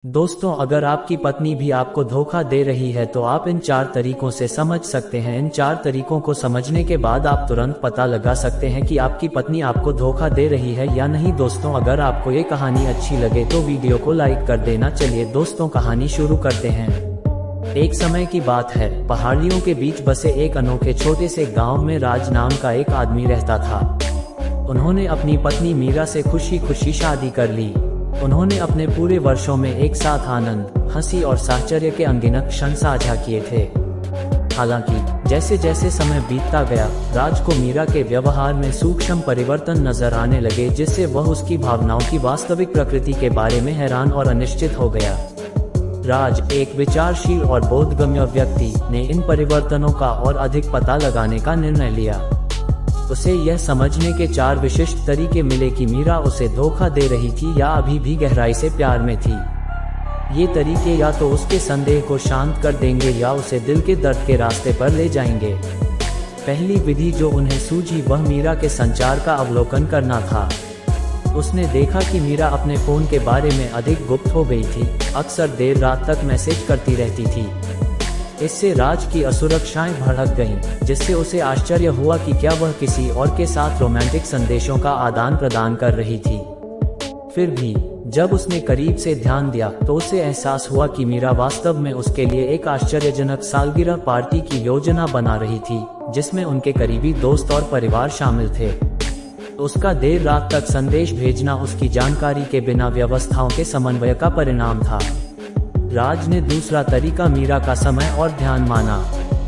दोस्तों, अगर आपकी पत्नी भी आपको धोखा दे रही है तो आप इन 4 तरीकों से समझ सकते हैं। इन 4 तरीकों को समझने के बाद आप तुरंत पता लगा सकते हैं कि आपकी पत्नी आपको धोखा दे रही है या नहीं। दोस्तों, अगर आपको ये कहानी अच्छी लगे तो वीडियो को लाइक कर देना। चलिए दोस्तों, कहानी शुरू करते हैं। एक समय की बात है, पहाड़ियों के बीच बसे एक अनोखे छोटे से गाँव में राज नाम का एक आदमी रहता था। उन्होंने अपनी पत्नी मीरा से खुशी खुशी शादी कर ली। उन्होंने अपने पूरे वर्षों में एक साथ आनंद, हंसी और साहचर्य के अनगिनत क्षण साझा किए थे। हालांकि जैसे जैसे समय बीतता गया, राज को मीरा के व्यवहार में सूक्ष्म परिवर्तन नजर आने लगे, जिससे वह उसकी भावनाओं की वास्तविक प्रकृति के बारे में हैरान और अनिश्चित हो गया। राज, एक विचारशील और बोधगम्य व्यक्ति, ने इन परिवर्तनों का और अधिक पता लगाने का निर्णय लिया। उसे यह समझने के 4 विशिष्ट तरीके मिले कि मीरा उसे धोखा दे रही थी या अभी भी गहराई से प्यार में थी। ये तरीके या तो उसके संदेह को शांत कर देंगे या उसे दिल के दर्द के रास्ते पर ले जाएंगे। पहली विधि जो उन्हें सूझी वह मीरा के संचार का अवलोकन करना था। उसने देखा कि मीरा अपने फोन के बारे में अधिक गुप्त हो गई थी, अक्सर देर रात तक मैसेज करती रहती थी। इससे राज की असुरक्षाएं भड़क गईं, जिससे उसे आश्चर्य हुआ कि क्या वह किसी और के साथ रोमांटिक संदेशों का आदान प्रदान कर रही थी। फिर भी जब उसने करीब से ध्यान दिया तो उसे एहसास हुआ कि मीरा वास्तव में उसके लिए एक आश्चर्यजनक सालगिरह पार्टी की योजना बना रही थी, जिसमें उनके करीबी दोस्त और परिवार शामिल थे। उसका देर रात तक संदेश भेजना उसकी जानकारी के बिना व्यवस्थाओं के समन्वय का परिणाम था। राज ने दूसरा तरीका मीरा का समय और ध्यान माना।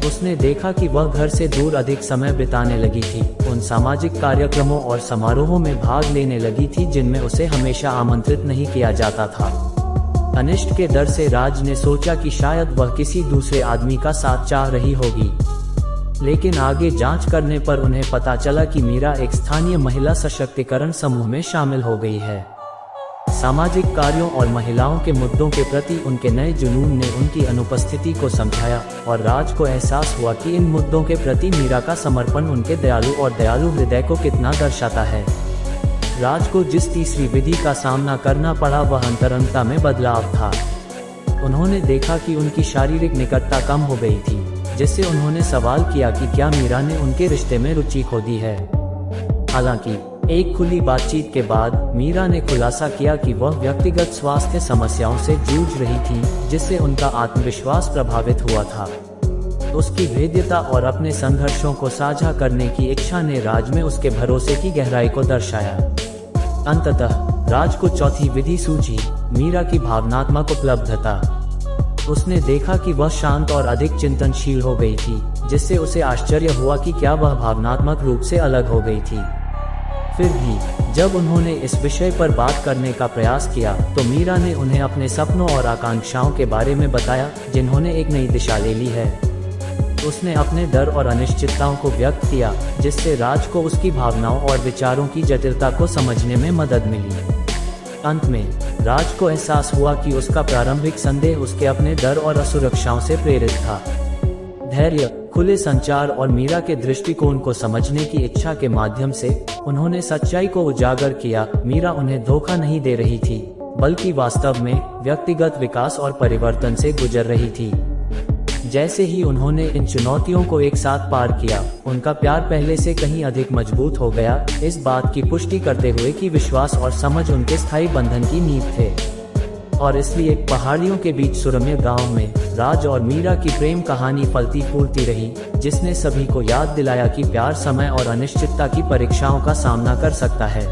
उसने देखा कि वह घर से दूर अधिक समय बिताने लगी थी, उन सामाजिक कार्यक्रमों और समारोहों में भाग लेने लगी थी जिनमें उसे हमेशा आमंत्रित नहीं किया जाता था। अनिष्ट के डर से राज ने सोचा कि शायद वह किसी दूसरे आदमी का साथ चाह रही होगी, लेकिन आगे जांच करने पर उन्हें पता चला कि मीरा एक स्थानीय महिला सशक्तिकरण समूह में शामिल हो गई है। सामाजिक कार्यों और महिलाओं के मुद्दों के प्रति उनके नए जुनून ने उनकी अनुपस्थिति को समझाया और राज को एहसास हुआ कि इन मुद्दों के प्रति मीरा का समर्पण उनके दयालु हृदय को कितना दर्शाता है। राज को जिस तीसरी विधि का सामना करना पड़ा वह अंतरंगता में बदलाव था। उन्होंने देखा कि उनकी शारीरिक निकटता कम हो गई थी, जिससे उन्होंने सवाल किया कि क्या मीरा ने उनके रिश्ते में रुचि खो दी है। हालांकि एक खुली बातचीत के बाद मीरा ने खुलासा किया कि वह व्यक्तिगत स्वास्थ्य समस्याओं से जूझ रही थी, जिससे उनका आत्मविश्वास प्रभावित हुआ था। उसकी भेद्यता और अपने संघर्षों को साझा करने की इच्छा ने राज में उसके भरोसे की गहराई को दर्शाया। अंततः राज को चौथी विधि सूझी, मीरा की भावनात्मक उपलब्धता। उसने देखा कि वह शांत और अधिक चिंतनशील हो गई थी, जिससे उसे आश्चर्य हुआ कि क्या वह भावनात्मक रूप से अलग हो गई थी। फिर भी जब उन्होंने इस विषय पर बात करने का प्रयास किया तो मीरा ने उन्हें अपने सपनों और आकांक्षाओं के बारे में बताया, जिन्होंने एक नई दिशा ले ली है। उसने अपने डर और अनिश्चितताओं को व्यक्त किया, जिससे राज को उसकी भावनाओं और विचारों की जटिलता को समझने में मदद मिली। अंत में राज को एहसास हुआ कि उसका प्रारंभिक संदेह उसके अपने डर और असुरक्षाओं से प्रेरित था। धैर्य, खुले संचार और मीरा के दृष्टिकोण को समझने की इच्छा के माध्यम से उन्होंने सच्चाई को उजागर किया। मीरा उन्हें धोखा नहीं दे रही थी, बल्कि वास्तव में व्यक्तिगत विकास और परिवर्तन से गुजर रही थी। जैसे ही उन्होंने इन चुनौतियों को एक साथ पार किया, उनका प्यार पहले से कहीं अधिक मजबूत हो गया, इस बात की पुष्टि करते हुए कि विश्वास और समझ उनके स्थायी बंधन की नींव थे। और इसलिए पहाड़ियों के बीच सुरम्य गांव में राज और मीरा की प्रेम कहानी फलती फूलती रही, जिसने सभी को याद दिलाया कि प्यार समय और अनिश्चितता की परीक्षाओं का सामना कर सकता है।